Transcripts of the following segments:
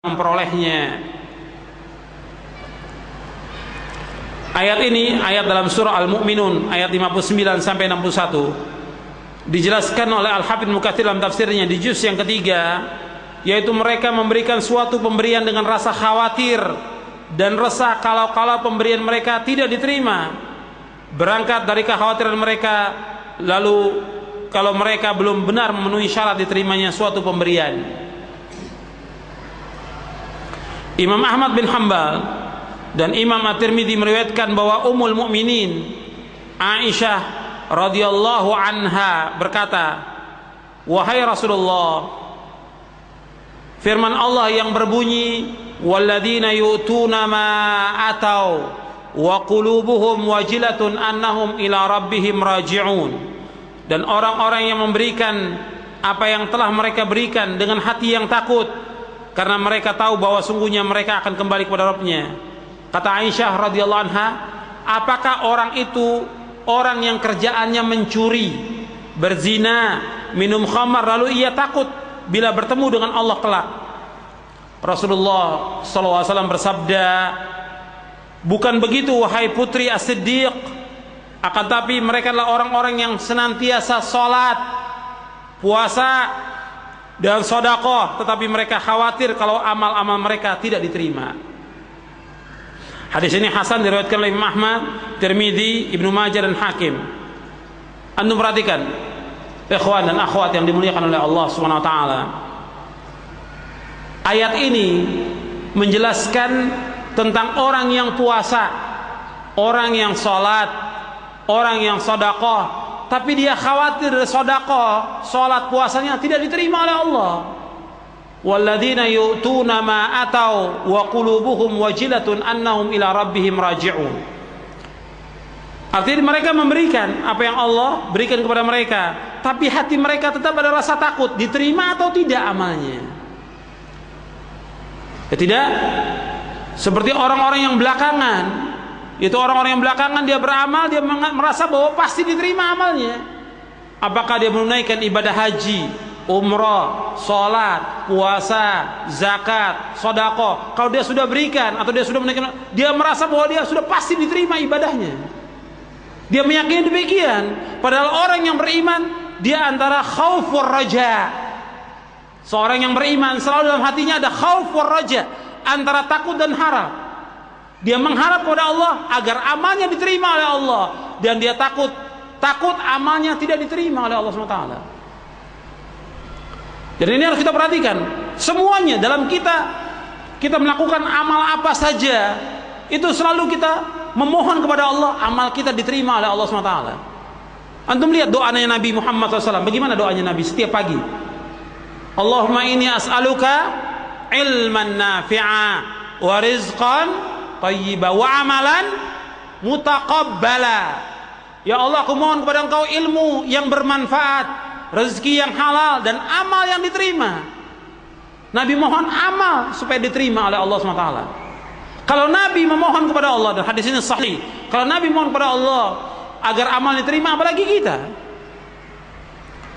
memperolehnya. Ayat ini ayat dalam surah Al-Mu'minun ayat 59 sampai 61 dijelaskan oleh Al-Hafidz Ibnu Katsir dalam tafsirnya di juz yang ketiga, yaitu mereka memberikan suatu pemberian dengan rasa khawatir dan resah kalau pemberian mereka tidak diterima. Berangkat dari kekhawatiran mereka, lalu kalau mereka belum benar memenuhi syarat diterimanya suatu pemberian. Imam Ahmad bin Hanbal dan Imam At-Tirmidzi meriwayatkan bahwa Ummul Mukminin Aisyah radhiyallahu anha berkata, "Wahai Rasulullah, firman Allah yang berbunyi, walladzina yu'tuna ma atau wa qulubuhum wajilatun annahum ila rabbihim raji'un." Dan orang-orang yang memberikan apa yang telah mereka berikan dengan hati yang takut, karena mereka tahu bahwa sungguhnya mereka akan kembali kepada Rabbnya. Kata Aisyah radhiyallahu anha, apakah orang itu orang yang kerjaannya mencuri, berzina, minum khamar, lalu ia takut bila bertemu dengan Allah kelak? Rasulullah SAW bersabda, bukan begitu wahai putri As-Siddiq, akan tapi mereka adalah orang-orang yang senantiasa sholat, puasa, dan sedekah, tetapi mereka khawatir kalau amal-amal mereka tidak diterima. Hadis ini hasan, diriwayatkan oleh Imam Ahmad, Tirmidzi, Ibnu Majah dan Hakim. Antum perhatikan, ikhwan dan akhwat yang dimuliakan oleh Allah Subhanahu wa taala. Ayat ini menjelaskan tentang orang yang puasa, orang yang salat, orang yang sedekah, tapi dia khawatir sedekah, salat, puasanya tidak diterima oleh Allah. Walladzina yu'tuna ma atau wa qulubuhum wajilatun annahum ila rabbihim raji'un. Artinya mereka memberikan apa yang Allah berikan kepada mereka, tapi hati mereka tetap ada rasa takut, diterima atau tidak amalnya. Ya, tidak seperti orang-orang yang belakangan. Itu orang-orang yang belakangan dia beramal, dia merasa bahwa pasti diterima amalnya. Apakah dia menunaikan ibadah haji, umrah, salat, puasa, zakat, sedekah, kalau dia sudah berikan atau dia sudah menunaikan, dia merasa bahwa dia sudah pasti diterima ibadahnya. Dia meyakini demikian. Padahal orang yang beriman, dia antara khauf war raja. Seorang yang beriman selalu dalam hatinya ada khauf war raja, antara takut dan harap. Dia mengharap kepada Allah agar amalnya diterima oleh Allah, dan dia takut amalnya tidak diterima oleh Allah SWT. Jadi ini harus kita perhatikan. Semuanya dalam kita melakukan amal apa saja, itu selalu kita memohon kepada Allah amal kita diterima oleh Allah SWT. Antum lihat doanya Nabi Muhammad SAW. Bagaimana doanya Nabi setiap pagi? Allahumma inni as'aluka ilman nafi'a wa rizqan thayyiba wa amalan mutaqabbala. Ya Allah, aku mohon kepada Engkau ilmu yang bermanfaat, rezeki yang halal, dan amal yang diterima. Nabi mohon amal supaya diterima oleh Allah SWT. Kalau Nabi memohon kepada Allah, dan hadis ini sahih, kalau Nabi mohon kepada Allah agar amal diterima, apalagi kita.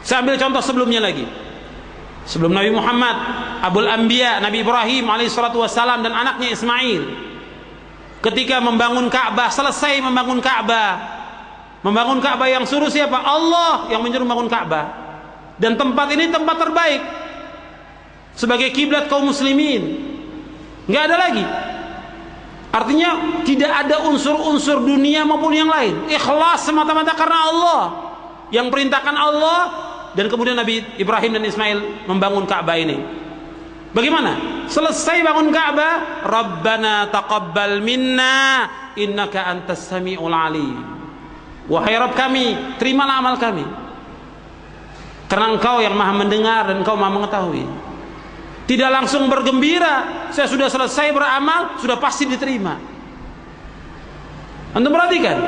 Saya ambil contoh sebelumnya lagi. Sebelum Nabi Muhammad, Abul Anbiya, Nabi Ibrahim alaihissalatu wassalam dan anaknya Ismail, ketika membangun Ka'bah, selesai membangun Ka'bah yang suruh siapa? Allah yang menyuruh membangun Ka'bah. Dan tempat ini tempat terbaik sebagai kiblat kaum muslimin. Nggak ada lagi. Artinya tidak ada unsur-unsur dunia maupun yang lain. Ikhlas semata-mata karena Allah, yang perintahkan Allah. Dan kemudian Nabi Ibrahim dan Ismail membangun Ka'bah ini. Bagaimana? Selesai bangun Ka'bah, Rabbana taqabbal minna innaka antas sami'ul alim. Wahai Rabb kami, terimalah amal kami, karena Engkau yang maha mendengar dan Engkau maha mengetahui. Tidak langsung bergembira, saya sudah selesai beramal, sudah pasti diterima. Anda perhatikan,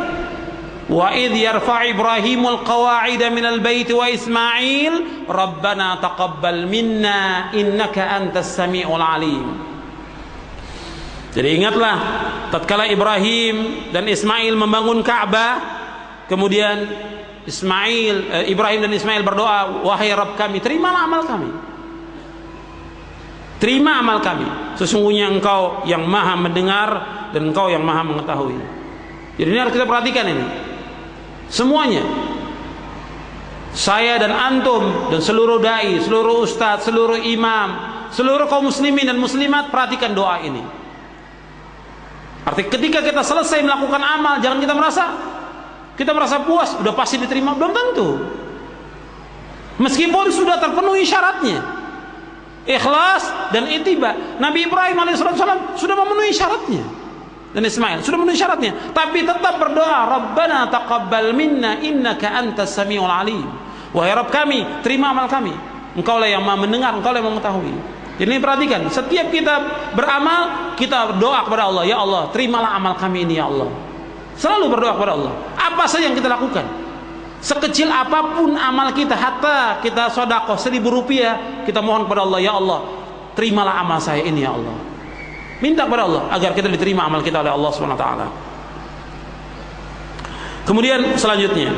wa idh yarfa' Ibrahimul qawa'ida minal bait wa Ismail Rabbana taqabbal minna innaka antas sami'ul alim. Jadi ingatlah tatkala Ibrahim dan Ismail membangun Ka'bah, kemudian Ibrahim dan Ismail berdoa, wahai Rabb kami, terimalah amal kami. terima amal kami. Sesungguhnya Engkau yang maha mendengar dan Engkau yang maha mengetahui. Jadi ini harus kita perhatikan ini. Semuanya. Saya dan antum dan seluruh dai, seluruh ustadz, seluruh imam, seluruh kaum muslimin dan muslimat, perhatikan doa ini. Artinya ketika kita selesai melakukan amal, jangan kita merasa puas, udah pasti diterima, belum tentu. Meskipun sudah terpenuhi syaratnya, ikhlas dan ittiba. Nabi Ibrahim alaihissalam sudah memenuhi syaratnya, dan Ismail sudah memenuhi syaratnya, tapi tetap berdoa, Rabbana taqabbal minna innaka antas samiul alim. Wahai Rabb kami, terima amal kami. Engkau lah yang maha mendengar, Engkau lah yang mengetahui. Jadi perhatikan, setiap kita beramal, kita berdoa kepada Allah, ya Allah, terimalah amal kami ini ya Allah. Selalu berdoa kepada Allah. Apa saja yang kita lakukan, sekecil apapun amal kita, hatta kita sedekah 1.000 rupiah, kita mohon kepada Allah, ya Allah, terimalah amal saya ini ya Allah. Minta kepada Allah agar kita diterima amal kita oleh Allah SWT. Kemudian selanjutnya,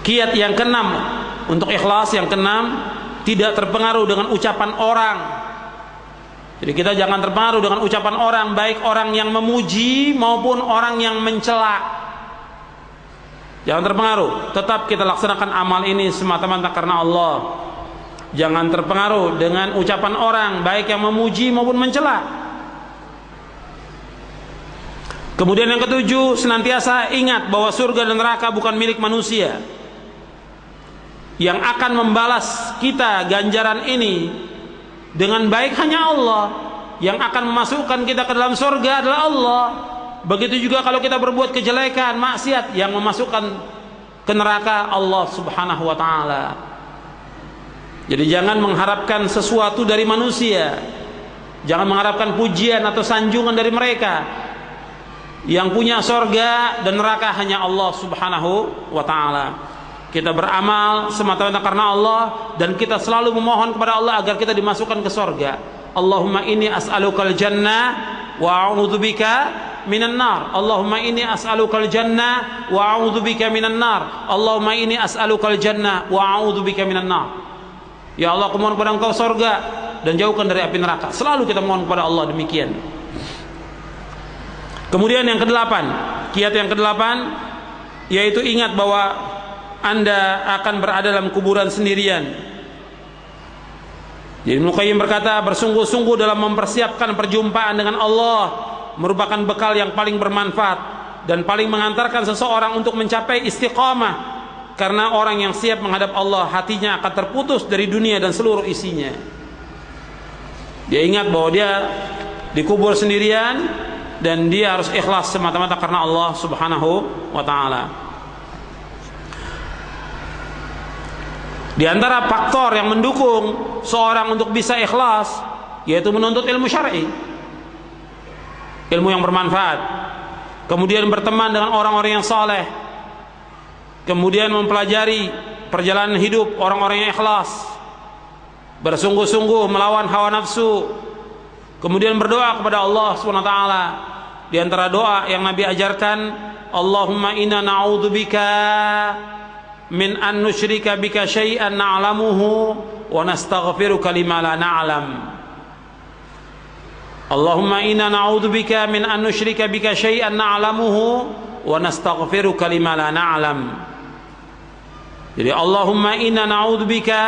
kiat yang keenam untuk ikhlas, yang keenam, tidak terpengaruh dengan ucapan orang. Jadi kita jangan terpengaruh dengan ucapan orang, baik orang yang memuji maupun orang yang mencela. Jangan terpengaruh, tetap kita laksanakan amal ini semata-mata karena Allah. Jangan terpengaruh dengan ucapan orang, baik yang memuji maupun mencela. Kemudian yang ketujuh, senantiasa ingat bahwa surga dan neraka bukan milik manusia. Yang akan membalas kita ganjaran ini dengan baik hanya Allah. Yang akan memasukkan kita ke dalam surga adalah Allah. Begitu juga kalau kita berbuat kejelekan, maksiat, yang memasukkan ke neraka Allah Subhanahu wa ta'ala. Jadi jangan mengharapkan sesuatu dari manusia, jangan mengharapkan pujian atau sanjungan dari mereka. Yang punya surga dan neraka hanya Allah Subhanahu wa ta'ala. Kita beramal semata-mata karena Allah, dan kita selalu memohon kepada Allah agar kita dimasukkan ke surga. Allahumma inni as'alukal jannah wa a'udzubika minan nar. Allahumma inni as'alukal jannah wa a'udzubika minan nar. Allahumma inni as'alukal jannah wa a'udzubika minan nar. Ya Allah, aku mohon kepada Engkau surga dan jauhkan dari api neraka. Selalu kita mohon kepada Allah demikian. Kemudian yang kedelapan, kiat yang kedelapan, yaitu ingat bahwa Anda akan berada dalam kuburan sendirian. Jadi Ibnu Qayyim berkata, bersungguh-sungguh dalam mempersiapkan perjumpaan dengan Allah merupakan bekal yang paling bermanfaat dan paling mengantarkan seseorang untuk mencapai istiqamah. Karena orang yang siap menghadap Allah, hatinya akan terputus dari dunia dan seluruh isinya. Dia ingat bahwa dia dikubur sendirian dan dia harus ikhlas semata-mata karena Allah Subhanahu wa ta'ala. Di antara faktor yang mendukung seorang untuk bisa ikhlas, yaitu menuntut ilmu syar'i, ilmu yang bermanfaat, kemudian berteman dengan orang-orang yang saleh, kemudian mempelajari perjalanan hidup orang-orang yang ikhlas, bersungguh-sungguh melawan hawa nafsu, kemudian berdoa kepada Allah SWT. Di antara doa yang Nabi ajarkan, Allahumma inna na'udzubika min an nusyrika bika syai'an na'lamuhu wa nastaghfiruka lima la na'lam. Allahumma inna na'udzubika min an nusyrika bika syai'an na'lamuhu wa nastaghfiruka lima la na'lam. Jadi Allahumma inna na'udzubika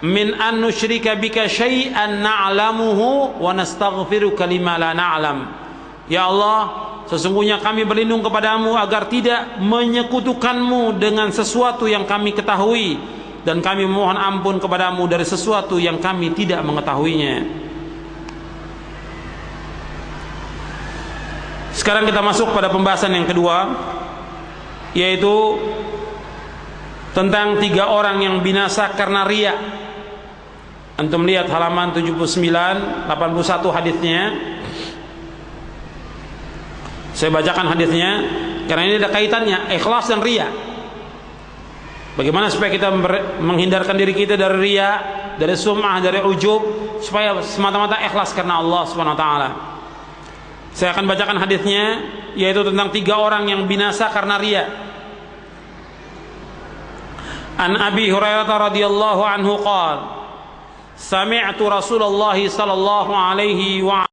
min an nusyrika bika syai'an na'lamuhu wa nastaghfiruka lima la na'lam. Ya Allah, sesungguhnya kami berlindung kepadamu agar tidak menyekutukanmu dengan sesuatu yang kami ketahui, dan kami memohon ampun kepadamu dari sesuatu yang kami tidak mengetahuinya. Sekarang kita masuk pada pembahasan yang kedua, yaitu tentang 3 orang yang binasa karena riya. Antum lihat halaman 79, 81 hadisnya. Saya bacakan hadisnya karena ini ada kaitannya ikhlas dan riya. Bagaimana supaya kita menghindarkan diri kita dari riya, dari sum'ah, dari ujub, supaya semata-mata ikhlas karena Allah Subhanahu wa taala. Saya akan bacakan hadisnya, yaitu tentang 3 orang yang binasa karena riya. An Abi Hurairah radhiyallahu anhu qala sami'tu Rasulullah sallallahu alaihi wa